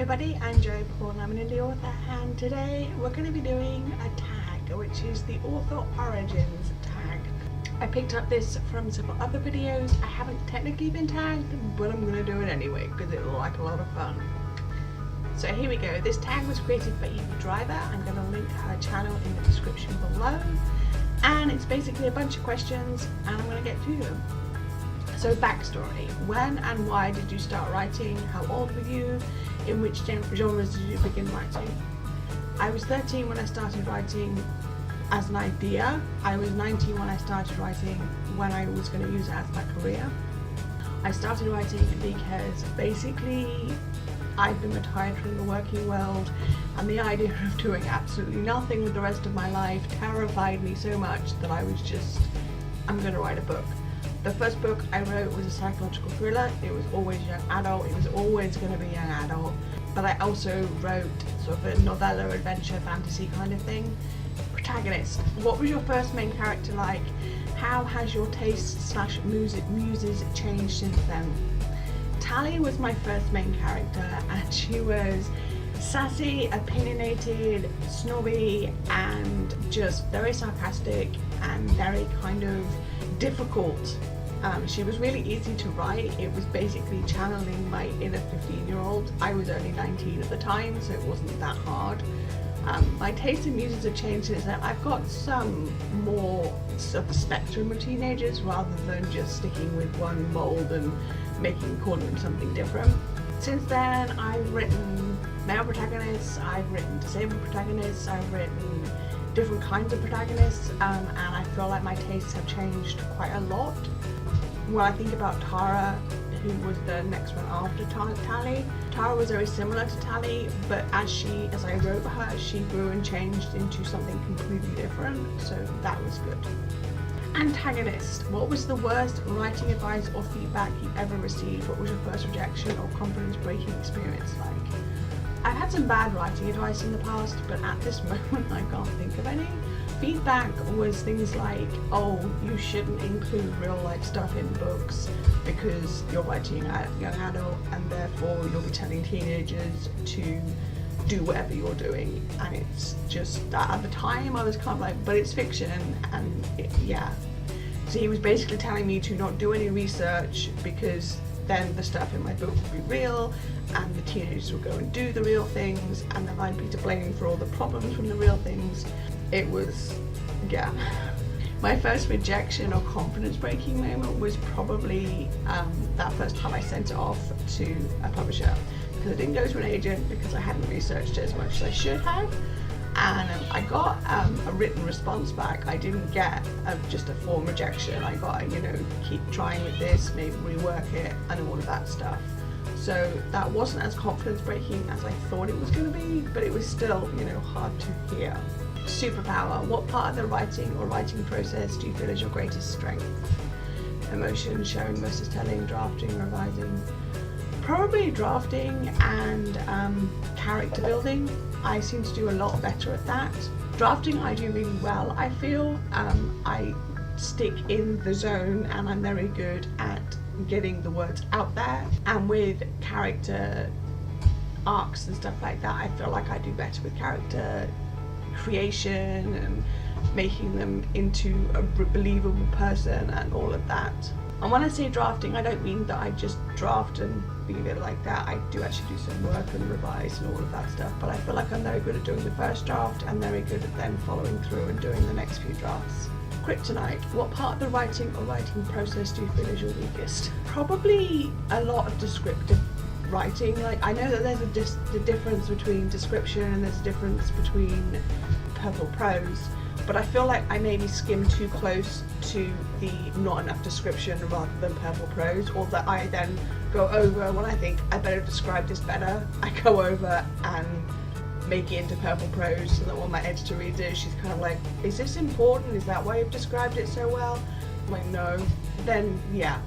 everybody, I'm Jo Paul, I'm an indie author, and today we're going to be doing a tag, which is the author origins tag. I picked up this from several other videos. I haven't technically been tagged, but I'm going to do it anyway because it looked like a lot of fun. So here we go. This tag was created by Evie Driver. I'm going to link her channel in the description below, and it's basically a bunch of questions and I'm going to get to them. So backstory, when and why did you start writing? How old were you? In which genres did you begin writing? I was 13 when I started writing as an idea. I was 19 when I started writing when I was going to use it as my career. I started writing because basically I'd been retired from the working world and the idea of doing absolutely nothing with the rest of my life terrified me so much that I was just, I'm going to write a book. The first book I wrote was a psychological thriller. It was always young adult. It was always going to be young adult. But I also wrote sort of a novella, adventure, fantasy kind of thing. Protagonist. What was your first main character like? How has your taste / muses changed since then? Tally was my first main character, and she was sassy, opinionated, snobby, and just very sarcastic and very kind of difficult. She was really easy to write. It was basically channeling my inner 15-year-old. I was only 19 at the time, so it wasn't that hard. My taste in muses have changed since then. I've got some more of the spectrum of teenagers rather than just sticking with one mold and calling them something different. Since then, I've written male protagonists, I've written disabled protagonists, I've written different kinds of protagonists, and I feel like my tastes have changed quite a lot. When I think about Tara, who was the next one after Tally, Tara was very similar to Tally, but as I wrote her, she grew and changed into something completely different, so that was good. Antagonist. What was the worst writing advice or feedback you ever received? What was your first rejection or confidence breaking experience like? I've had some bad writing advice in the past, but at this moment I can't think of any. Feedback was things like, oh, you shouldn't include real life stuff in books because you're writing a young adult and therefore you'll be telling teenagers to do whatever you're doing. And it's just that at the time I was kind of like, but it's fiction, and yeah. So he was basically telling me to not do any research because then the stuff in my book would be real and the teenagers would go and do the real things and then I'd be to blame for all the problems from the real things. It was, yeah. My first rejection or confidence breaking moment was probably that first time I sent it off to a publisher, because I didn't go to an agent because I hadn't researched it as much as I should have, and I got a written response back. I didn't get just a form rejection. I got keep trying with this, maybe rework it, and all of that stuff. So that wasn't as confidence breaking as I thought it was going to be, but it was still hard to hear. Superpower. What part of the writing or writing process do you feel is your greatest strength? Emotion, showing versus telling, drafting, revising. Probably drafting and character building. I seem to do a lot better at that. Drafting I do really well, I feel. I stick in the zone and I'm very good at getting the words out there. And with character arcs and stuff like that, I feel like I do better with character creation and making them into a believable person and all of that. And when I say drafting, I don't mean that I just draft and leave it like that. I do actually do some work and revise and all of that stuff, but I feel like I'm very good at doing the first draft and very good at then following through and doing the next few drafts. KRYPTONITE. What part of the writing or writing process do you feel is your weakest? Probably a lot of descriptive writing. Like, I know that there's the difference between description and there's a difference between purple prose, but I feel like I maybe skim too close to the not enough description rather than purple prose, or that I then go over when I think I better describe this better, I go over and make it into purple prose so that when my editor reads it, she's kind of like, is this important? Is that why you've described it so well? I'm like, no. Then yeah.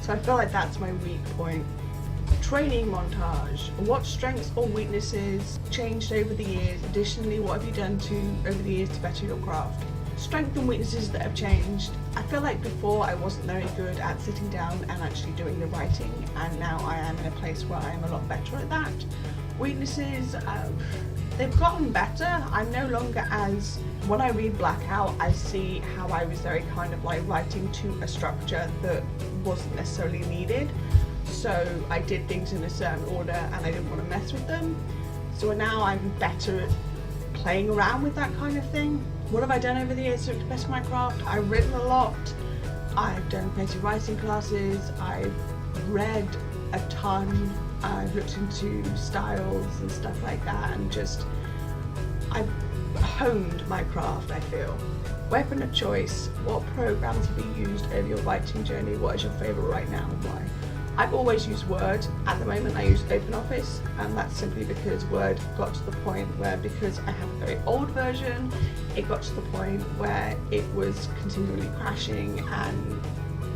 So I feel like that's my weak point. Training montage. What strengths or weaknesses changed over the years? Additionally, what have you done over the years to better your craft? Strengths and weaknesses that have changed. I feel like before I wasn't very good at sitting down and actually doing the writing, and now I am in a place where I am a lot better at that. Weaknesses, they've gotten better. I'm no longer as, when I read Blackout, I see how I was very kind of like writing to a structure that wasn't necessarily needed. So I did things in a certain order and I didn't want to mess with them. So now I'm better at playing around with that kind of thing. What have I done over the years to express my craft? I've written a lot. I've done creative writing classes. I've read a ton. I've looked into styles and stuff like that, and just I've honed my craft, I feel. Weapon of choice. What programs have you used over your writing journey? What is your favourite right now and why? I've always used Word. At the moment I use OpenOffice, and that's simply because Word got to the point where, because I have a very old version, it got to the point where it was continually crashing and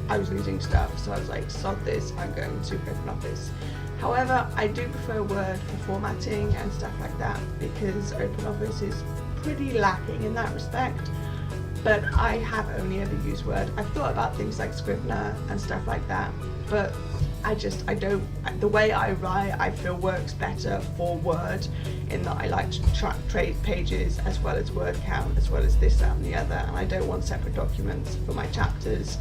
I was losing stuff, so I was like, sod this, I'm going to OpenOffice. However, I do prefer Word for formatting and stuff like that, because OpenOffice is pretty lacking in that respect. But I have only ever used Word. I've thought about things like Scrivener and stuff like that, but I don't, the way I write I feel works better for Word, in that I like to trade pages as well as word count, as well as this, that and the other, and I don't want separate documents for my chapters.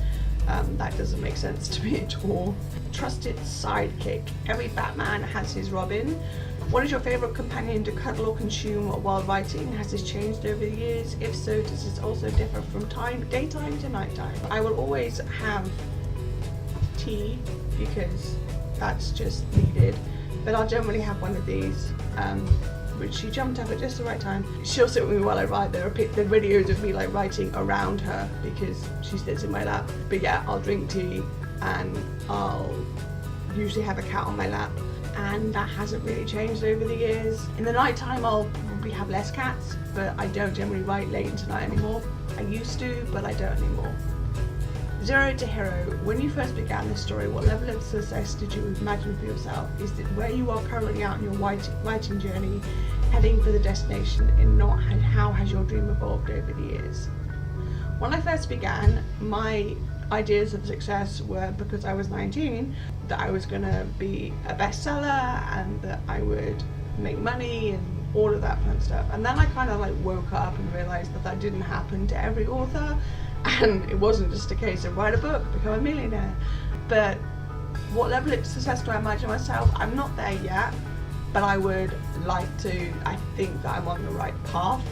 That doesn't make sense to me at all. Trusted sidekick. Every Batman has his Robin. What is your favourite companion to cuddle or consume while writing? Has this changed over the years? If so, does this also differ from daytime to nighttime? I will always have tea because that's just needed, but I'll generally have one of these, which she jumped up at just the right time. She'll sit with me while I write. There are videos of me like writing around her because she sits in my lap. But yeah, I'll drink tea and I'll usually have a cat on my lap, and that hasn't really changed over the years. In the night time I'll probably have less cats, but I don't generally write late into night anymore. I used to, but I don't anymore. Zero to hero. When you first began this story, what level of success did you imagine for yourself? Is it where you are currently out in your writing journey, heading for the destination, and not how has your dream evolved over the years? When I first began, my ideas of success were, because I was 19, that I was going to be a bestseller and that I would make money and all of that fun stuff. And then I kind of like woke up and realised that that didn't happen to every author. And it wasn't just a case of write a book, become a millionaire. But what level of success do I imagine myself? I'm not there yet, but I would like to. I think that I'm on the right path.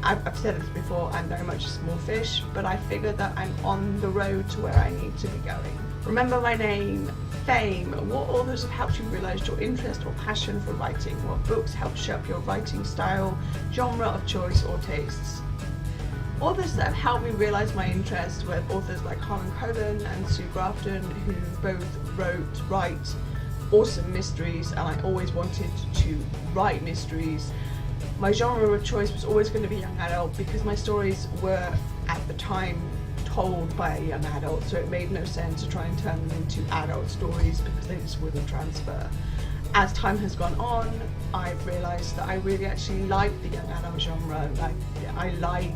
I've said this before, I'm very much a small fish, but I figure that I'm on the road to where I need to be going. Remember my name. Fame. What authors have helped you realise your interest or passion for writing? What books helped shape your writing style, genre of choice or tastes? Authors that have helped me realise my interest were authors like Harlan Coben and Sue Grafton, who both write awesome mysteries, and I always wanted to write mysteries. My genre of choice was always going to be young adult, because my stories were at the time told by a young adult, so it made no sense to try and turn them into adult stories because they just wouldn't transfer. As time has gone on, I've realised that I really actually like the young adult genre. I like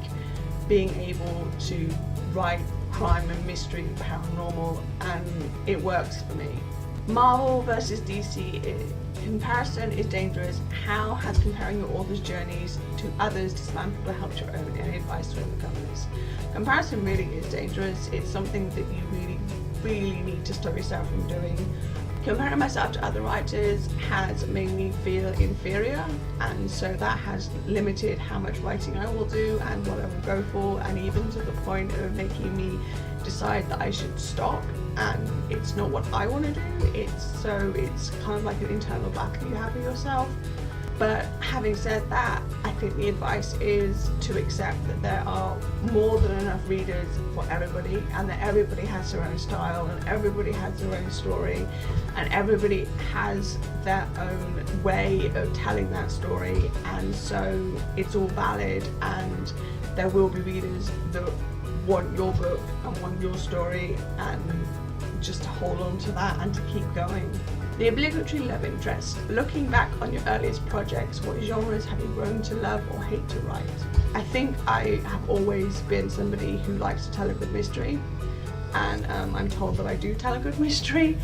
being able to write crime and mystery and paranormal, and it works for me. Marvel versus DC, comparison is dangerous. How has comparing your author's journeys to others dismantled or helped your own? Any advice to overcome this? Comparison really is dangerous. It's something that you really need to stop yourself from doing. Comparing myself to other writers has made me feel inferior, and so that has limited how much writing I will do and what I will go for, and even to the point of making me decide that I should stop, and it's not what I want to do. It's kind of like an internal battle you have with yourself. But having said that, I think the advice is to accept that there are more than enough readers for everybody, and that everybody has their own style, and everybody has their own story, and everybody has their own way of telling that story, and so it's all valid, and there will be readers that want your book and want your story, and just to hold on to that and to keep going. The obligatory love interest. Looking back on your earliest projects, what genres have you grown to love or hate to write? I think I have always been somebody who likes to tell a good mystery, and I'm told that I do tell a good mystery,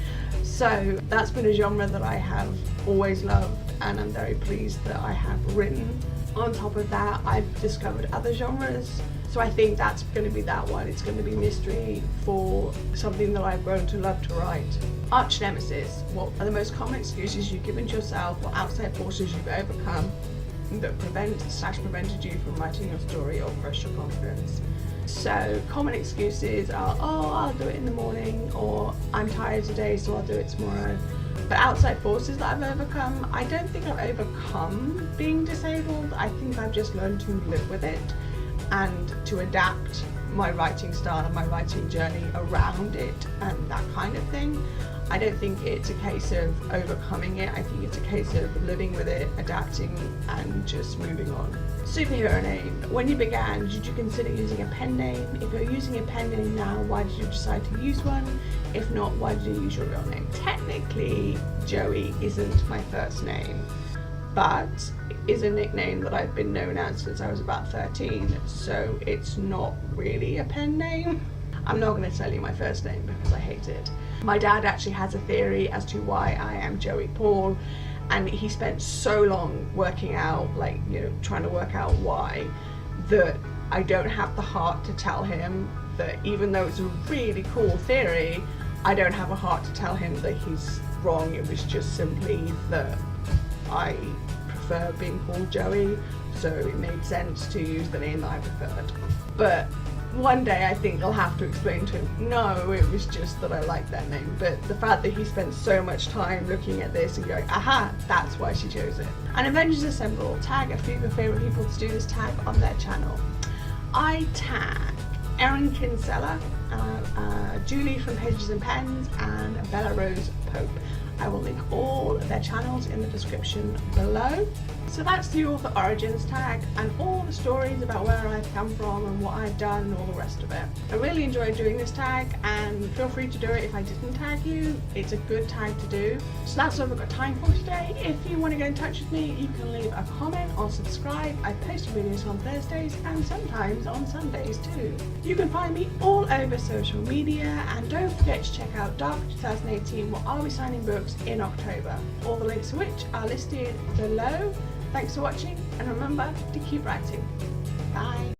so that's been a genre that I have always loved and I'm very pleased that I have written. On top of that, I've discovered other genres, so I think that's going to be that one. It's going to be mystery for something that I've grown to love to write. Arch nemesis. What are the most common excuses you've given to yourself or outside forces you've overcome that prevented you from writing your story or crushed your confidence? So common excuses are, oh, I'll do it in the morning, or I'm tired today so I'll do it tomorrow. But outside forces that I've overcome, I don't think I've overcome being disabled. I think I've just learned to live with it and to adapt my writing style and my writing journey around it and that kind of thing. I don't think it's a case of overcoming it. I think it's a case of living with it, adapting, and just moving on. Superhero name. When you began, did you consider using a pen name? If you're using a pen name now, why did you decide to use one? If not, why did you use your real name? Technically, Joey isn't my first name, but it is a nickname that I've been known as since I was about 13, so it's not really a pen name. I'm not going to tell you my first name because I hate it. My dad actually has a theory as to why I am Joey Paul, and he spent so long working out, like, you know, trying to work out why, that I don't have the heart to tell him that, even though it's a really cool theory, I don't have a heart to tell him that he's wrong. It was just simply that I prefer being called Joey, so it made sense to use the name that I preferred. But one day I think I'll have to explain to him, no, it was just that I like that name. But the fact that he spent so much time looking at this and going, aha, that's why she chose it. And Avengers Assemble. Tag a few of your favourite people to do this tag on their channel. I tag Erin Kinsella, Julie from Pages and Pens, and Bella Rose Pope. I will link all of their channels in the description below. So that's the author origins tag and all the stories about where I've come from and what I've done and all the rest of it. I really enjoyed doing this tag, and feel free to do it if I didn't tag you. It's a good tag to do. So that's all I've got time for today. If you want to get in touch with me, you can leave a comment or subscribe. I post videos on Thursdays and sometimes on Sundays too. You can find me all over social media, and don't forget to check out Dark 2018, where I'll be signing books in October. All the links to which are listed below. Thanks for watching, and remember to keep writing. Bye.